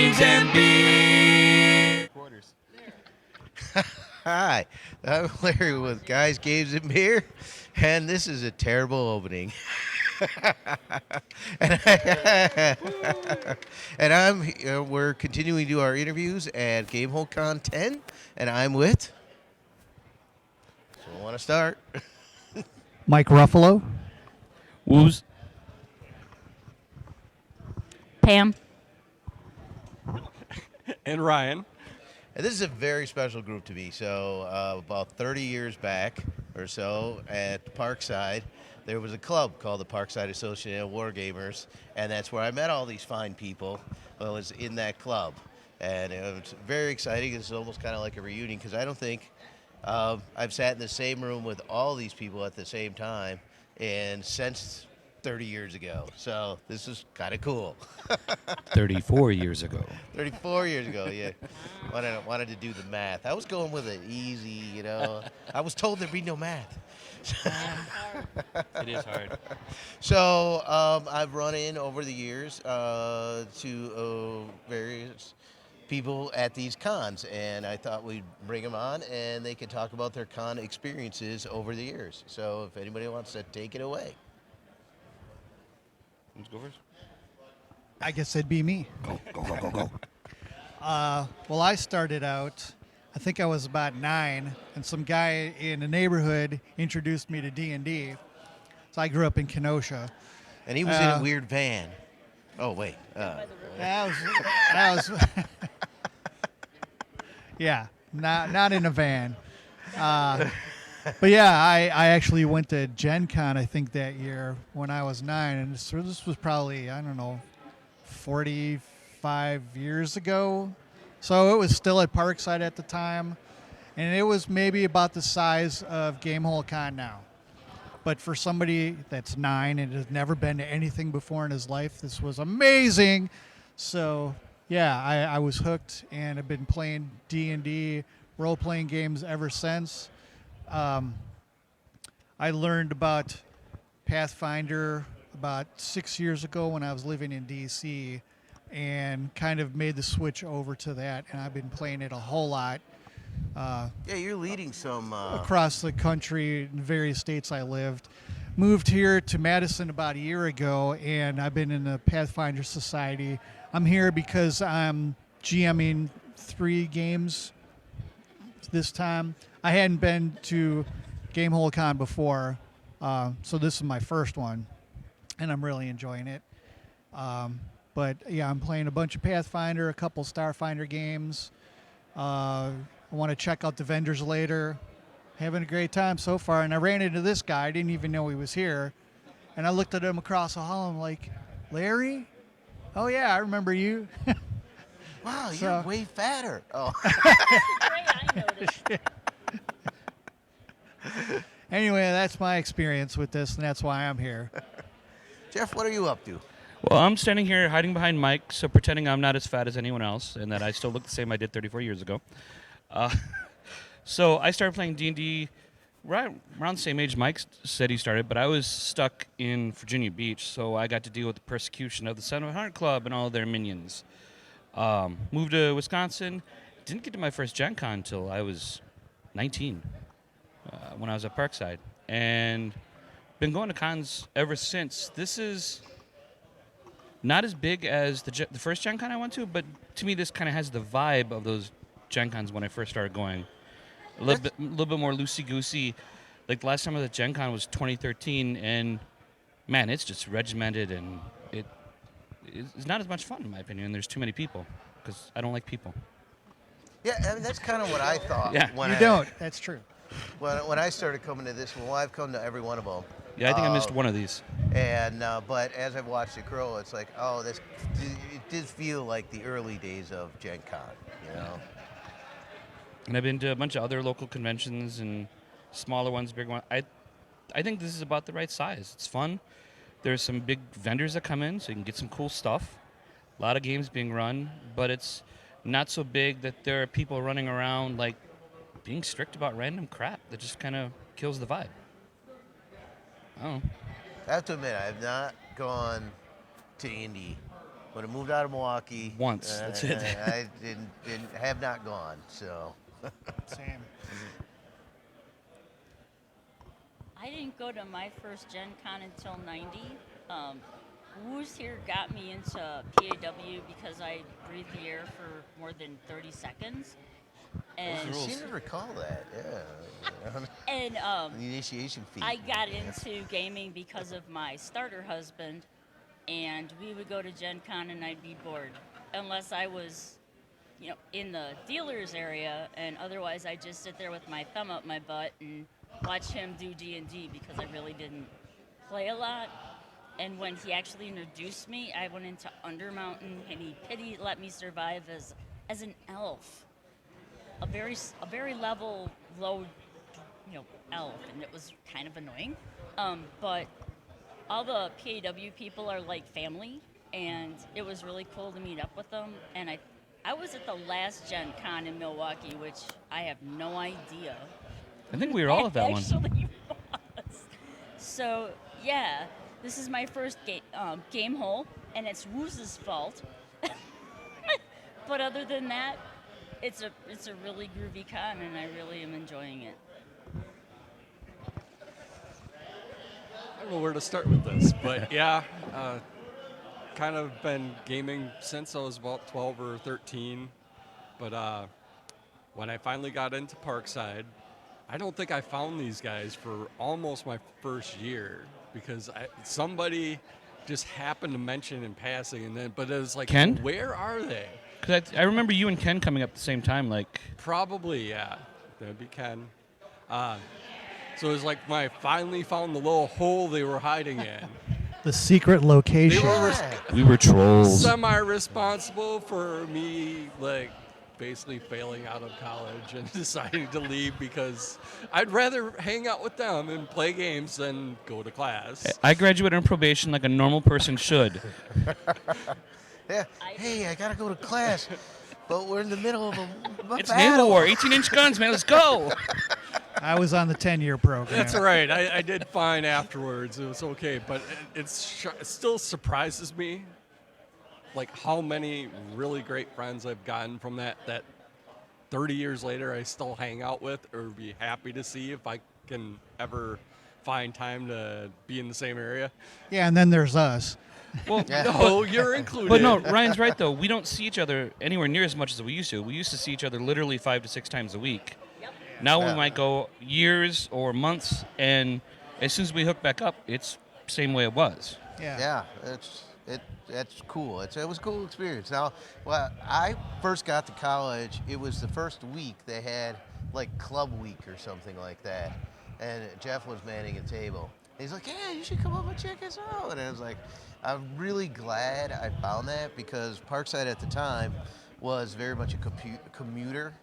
Games and Beer. Hi, I'm Larry with Guys, Games, and Beer, and this is a terrible opening. We're continuing to do our interviews at Gamehole Con 10, and I'm with. So I want to start. Mike Ruffalo. Woos. Pam. And Ryan. And this is a very special group to me. So about 30 years back or so at Parkside, there was a club called the Parkside Association of Wargamers, and that's where I met all these fine people. I was in that club, and it was very exciting. It's almost kind of like a reunion because I don't think I've sat in the same room with all these people at the same time and since 30 years ago. So this is kind of cool. 34 years ago. 34 years ago, yeah. Wanted to do the math. I was going with it easy, you know. I was told there'd be no math. It is hard. So I've run in over the years to various people at these cons, and I thought we'd bring them on, and they could talk about their con experiences over the years. So if anybody wants to take it away. Let's go first. I guess it'd be me. Go. Well, I started out, I think I was about 9, and some guy in the neighborhood introduced me to D&D. So I grew up in Kenosha. And he was in a weird van. Oh, wait. That was yeah, not in a van. But yeah, I actually went to GenCon, I think, that year when I was 9. And so this was probably, I don't know, 45 years ago. So it was still at Parkside at the time. And it was maybe about the size of Gamehole Con now. But for somebody that's 9 and has never been to anything before in his life, this was amazing. So yeah, I was hooked, and I've been playing D&D role-playing games ever since. I learned about Pathfinder about 6 years ago when I was living in D.C. and kind of made the switch over to that, and I've been playing it a whole lot. Yeah, you're leading some... across the country in various states I lived. Moved here to Madison about a year ago, and I've been in the Pathfinder Society. I'm here because I'm GMing 3 games this time. I hadn't been to Gamehole Con before, so this is my first one, and I'm really enjoying it. But yeah, I'm playing a bunch of Pathfinder, a couple Starfinder games. I want to check out the vendors later. Having a great time so far, and I ran into this guy. I didn't even know he was here, and I looked at him across the hall. I'm like, Larry? Oh yeah, I remember you. Wow, you're way fatter. Oh. I noticed. Anyway, that's my experience with this, and that's why I'm here. Jeff, what are you up to? Well, I'm standing here hiding behind Mike, so pretending I'm not as fat as anyone else and that I still look the same I did 34 years ago. So I started playing D&D right around the same age Mike said he started, but I was stuck in Virginia Beach, so I got to deal with the persecution of the 700 Club and all their minions. Moved to Wisconsin. Didn't get to my first GenCon until I was 19 when I was at Parkside. And been going to cons ever since. This is not as big as the first GenCon I went to, but to me this kind of has the vibe of those GenCons when I first started going. A little bit more loosey-goosey. Like the last time I was at GenCon was 2013, and man, it's just regimented, and it's not as much fun in my opinion. There's too many people because I don't like people. Yeah, I mean, that's kind of what I thought. Yeah. You don't. That's true. When I started coming to this one, well, I've come to every one of them. Yeah, I think I missed one of these. And but as I've watched it grow, it's like, oh, it did feel like the early days of Gen Con, you know? And I've been to a bunch of other local conventions and smaller ones, bigger ones. I think this is about the right size. It's fun. There's some big vendors that come in, so you can get some cool stuff. A lot of games being run, but it's not so big that there are people running around like being strict about random crap that just kind of kills the vibe. I don't know. I have to admit, I have not gone to Indy When I moved out of Milwaukee, Once, that's it. I have not gone. So Same. I didn't go to my first Gen Con until 90. Woo's here got me into PAW because I breathed the air for more than 30 seconds. And, I seem to recall that. Yeah. and The initiation fee. I got into gaming because of my starter husband, and we would go to Gen Con and I'd be bored. Unless I was, in the dealer's area, and otherwise I'd just sit there with my thumb up my butt and watch him do D&D because I really didn't play a lot. And when he actually introduced me, I went into Undermountain, and he let me survive as an elf, a very level, low, elf, and it was kind of annoying. But all the PAW people are like family, and it was really cool to meet up with them. And I was at the last Gen Con in Milwaukee, which I have no idea. I think we were all at that one. Actually was. So yeah, this is my first Gamehole, and it's Wooz's fault. But other than that, it's a really groovy con, and I really am enjoying it. I don't know where to start with this, but yeah, kind of been gaming since I was about 12 or 13. But when I finally got into Parkside, I don't think I found these guys for almost my first year because somebody just happened to mention in passing, but it was like, Ken? Where are they? Because I remember you and Ken coming up at the same time. Like, Probably, yeah. That'd be Ken. So it was like when I finally found the little hole they were hiding in. The secret They location. were we were trolls. semi-responsible for me, like, basically failing out of college and deciding to leave because I'd rather hang out with them and play games than go to class. I graduated on probation like a normal person should. Yeah. Hey, I gotta go to class, but we're in the middle of a It's battle. Naval War, 18-inch guns, man. Let's go. I was on the 10-year program. That's all right. I did fine afterwards. It was okay, but it still surprises me, like how many really great friends I've gotten from that 30 years later I still hang out with or be happy to see if I can ever find time to be in the same area. Yeah, and then there's us. Well, No, you're included. but no, Ryan's right, though. We don't see each other anywhere near as much as we used to. We used to see each other literally 5 to 6 times a week. Now Yeah. we might go years or months, and as soon as we hook back up, it's the same way it was. Yeah. Yeah, that's cool. It was a cool experience. Now, when I first got to college, it was the first week they had like club week or something like that, and Jeff was manning a table. He's like, "Yeah, you should come up and check us out." And I was like, I'm really glad I found that because Parkside at the time was very much a commuter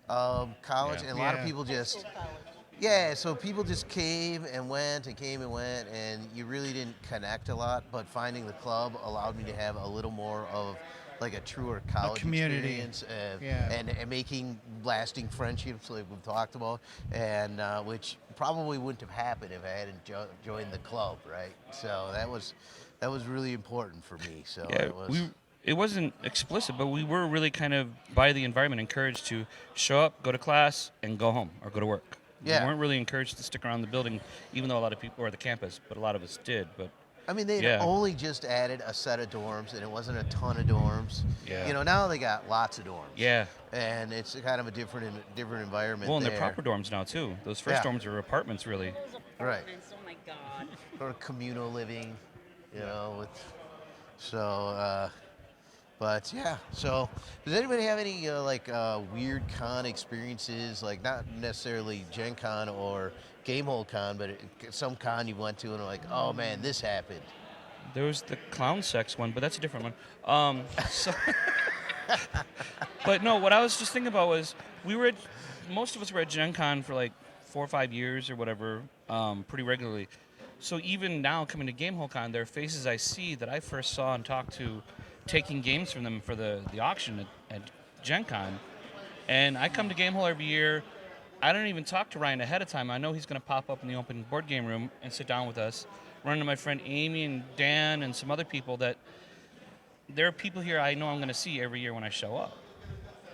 college, Yeah. and a lot of Yeah. people just. Yeah, so people just came and went, and you really didn't connect a lot. But finding the club allowed me to have a little more of like a truer college community. experience, Yeah. and making lasting friendships like we've talked about, and which probably wouldn't have happened if I hadn't joined the club, right? So that was really important for me. So Yeah, it was. it wasn't explicit, but we were really kind of, by the environment, encouraged to show up, go to class, and go home or go to work. Yeah. We weren't really encouraged to stick around the building, even though a lot of people, or the campus, but a lot of us did. But I mean, they Yeah. only just added a set of dorms, and it wasn't a ton of dorms. Yeah. You know, now they got lots of dorms. yeah. And it's kind of a different environment. Well, and there. they're proper dorms now, too. Those first Yeah. dorms were apartments, really. Those Right. apartments, oh my god. Or communal living, you know. But yeah. So, does anybody have any weird con experiences? Like not necessarily Gen Con or Gamehole Con, but some con you went to and like, oh man, this happened. There was the clown sex one, but that's a different one. But no, what I was just thinking about was most of us were at Gen Con for like 4 or 5 years or whatever, pretty regularly. So even now coming to Gamehole Con, there are faces I see that I first saw and talked to taking games from them for the auction at Gen Con. And I come to Gamehole every year. I don't even talk to Ryan ahead of time. I know he's going to pop up in the open board game room and sit down with us. Run into my friend Amy and Dan and some other people that there are people here I know I'm going to see every year when I show up.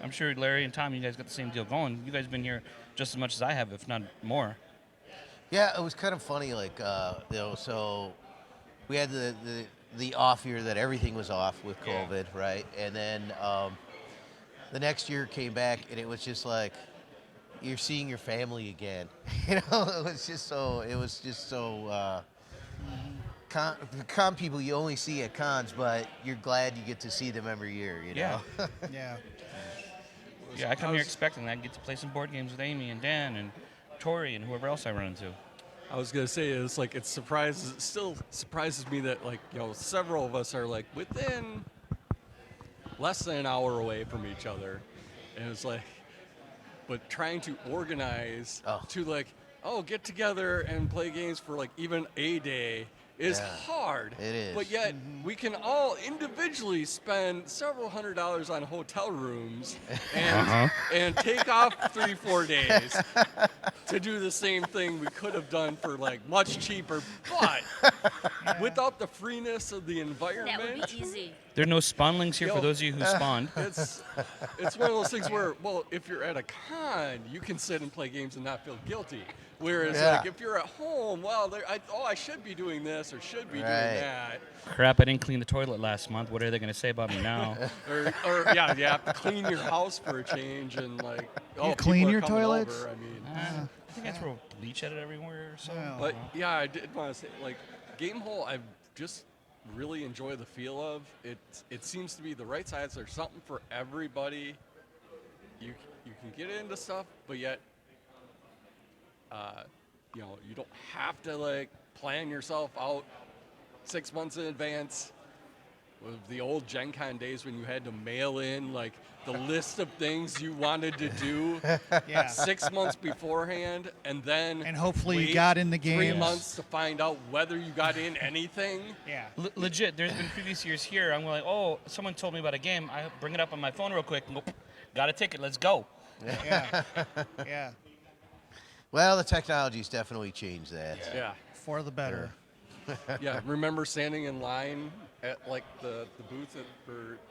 I'm sure Larry and Tom, you guys got the same deal going. You guys have been here just as much as I have, if not more. Yeah, it was kind of funny. Like, so we had the off year that everything was off with COVID, right? And then the next year came back, and it was just like you're seeing your family again. It was just so. Con people you only see at cons, but you're glad you get to see them every year. Yeah. Yeah. Yeah, I come here expecting that I get to play some board games with Amy and Dan and Tori and whoever else I run into. I was gonna say it still surprises me that several of us are like within less than an hour away from each other, and it's like, but trying to organize to get together and play games for like even a day is hard. It is. But yet we can all individually spend several $100s on hotel rooms and take off 3-4 days to do the same thing we could have done for like much cheaper, but without the freeness of the environment. That would be easy. There are no spawnlings here for those of you who spawned. It's one of those things where, well, if you're at a con, you can sit and play games and not feel guilty. Whereas, like, if you're at home, well, I should be doing this or should be doing that. Crap, I didn't clean the toilet last month. What are they going to say about me now? or you have to clean your house for a change and like. You clean your toilets? Over, I mean, I think I throw bleach at it everywhere or so. but yeah, I did want to say, like, Gamehole, I just really enjoy the feel of it. It seems to be the right size. There's something for everybody. You can get into stuff, but yet. You don't have to like plan yourself out 6 months in advance. With the old GenCon days when you had to mail in like the list of things you wanted to do 6 months beforehand, and then hopefully you got in the 3 games. months to find out whether you got in anything. Yeah. Legit, there's been previous years here. I'm like, oh, someone told me about a game. I bring it up on my phone real quick and go, got a ticket, let's go. Yeah. Yeah. Well, the technology's definitely changed that. Yeah. For the better. Yeah. Remember standing in line at like the booth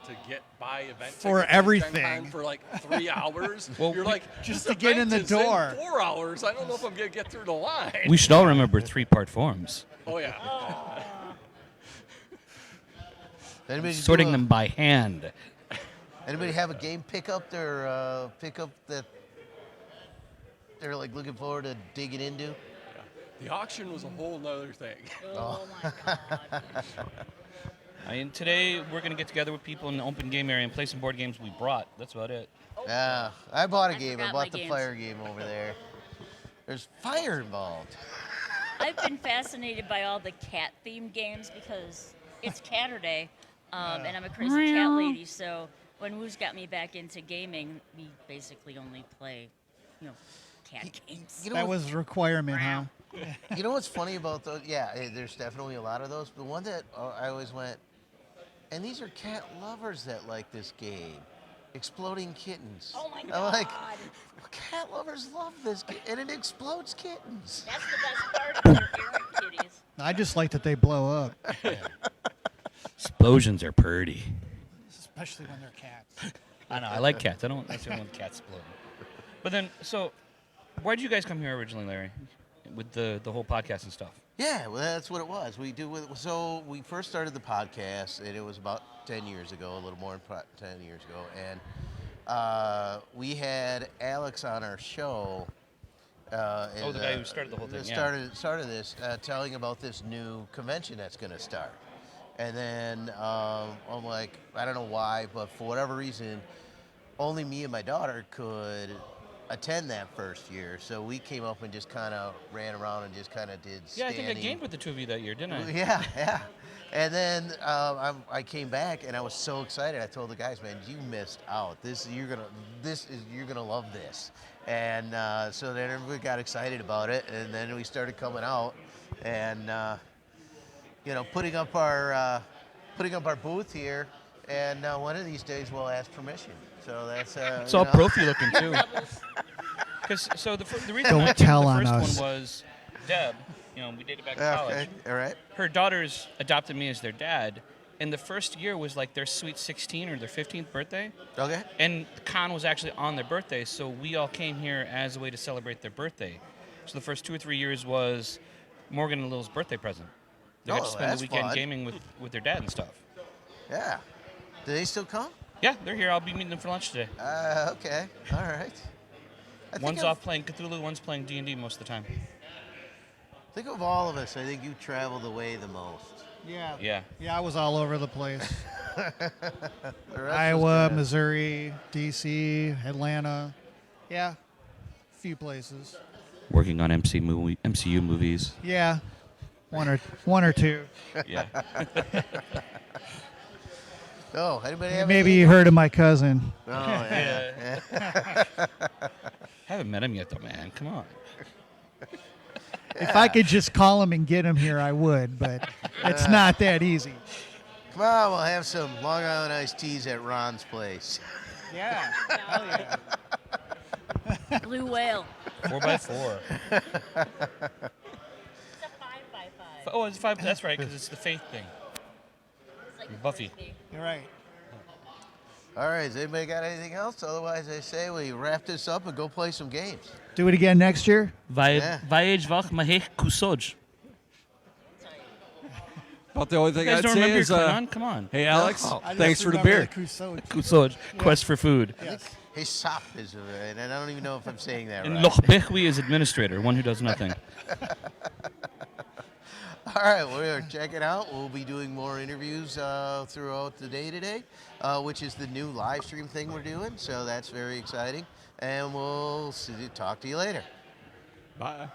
to get buy event For tickets at everything. GenCon for like 3 hours. Well, You're like, just this to get in event the is door. 4 hours. I don't know if I'm gonna get through the line. We should all remember 3-part forms. Oh yeah. Anybody Sorting them by hand. Anybody have a game pickup that they're like looking forward to digging into? The auction was a whole nother thing. Oh my God. I mean, today we're going to get together with people in the open game area and play some board games we brought. That's about it. Yeah, I bought a I game. I forgot bought my the games. fire game over there. There's fire involved. I've been fascinated by all the cat-themed games because it's Catterday, and I'm a crazy cat lady. So when Woo's got me back into gaming, we basically only play, cat games. You know That what- was a requirement, huh? You know what's funny about those? Yeah, there's definitely a lot of those. The one that I always went, and these are cat lovers that like this game. Exploding Kittens. Oh my I'm God. like, cat lovers love this game, and it explodes kittens. That's the best part of your errant kitties. I just like that they blow up, Explosions are pretty. especially when they're cats. I know, I like cats. I don't necessarily want cats exploding. But then, so, why did you guys come here originally, Larry? With the whole podcast and stuff? Yeah, well, that's what it was. So we first started the podcast, and it was about 10 years ago, a little more than 10 years ago, and we had Alex on our show. The guy who started the whole thing, Started this, telling about this new convention that's going to start. And then I'm like, I don't know why, but for whatever reason, only me and my daughter could attend that first year. So we came up and just kind of ran around and just kind of did Yeah, I standing. think I gamed with the two of you that year, didn't I? Yeah. And then I came back and I was so excited. I told the guys, man, you missed out. You're gonna love this. And so then everybody got excited about it, and then we started coming out and putting up our booth here. And one of these days we'll ask permission. So that's It's all profi looking too. Because the reason Don't I tell the on first us. one was Deb. We dated back in college. Okay, all right. Her daughters adopted me as their dad, and the first year was like their sweet 16 or their 15th birthday. Okay. And the con was actually on their birthday, so we all came here as a way to celebrate their birthday. So the first 2 or 3 years was Morgan and Lil's birthday present. They got Oh, to spend that's the weekend fun. gaming with their dad and stuff. Yeah. Do they still come? Yeah, they're here. I'll be meeting them for lunch today. Okay. All right. I think One's of- off playing Cthulhu, one's playing D&D most of the time. Think of all of us. I think you travel the way the most. Yeah. Yeah. Yeah, I was all over the place. The rest Iowa, was kinda- Missouri, D.C., Atlanta. Yeah, a few places. Working on MCU movies. Yeah, one or two. Yeah. Oh, anybody have Maybe anything? you heard of my cousin. Oh, yeah. Haven't met him yet, though, man. Come on. If I could just call him and get him here, I would, but it's not that easy. Come on, we'll have some Long Island iced teas at Ron's place. Yeah. Hell yeah. Blue whale. 4x4. It's a 5x5. Oh, it's 5. That's right, because it's the faith thing. It's like Buffy. frisbee. You're right. All right, has anybody got anything else? Otherwise, I say we wrap this up and go play some games. Do it again next year? Yeah. About the only thing You guys I'd don't say remember your is, Klingon? Come on. hey, Alex, No. I just thanks for the remember beer. Kusoj. Kusoj, quest for food. Yes. His sop is, and I don't even know if I'm saying that And right. Lochbechwi is administrator, one who does nothing. All right, we're check it out. We'll be doing more interviews throughout the day today, which is the new live stream thing we're doing. So that's very exciting. And we'll talk to you later. Bye.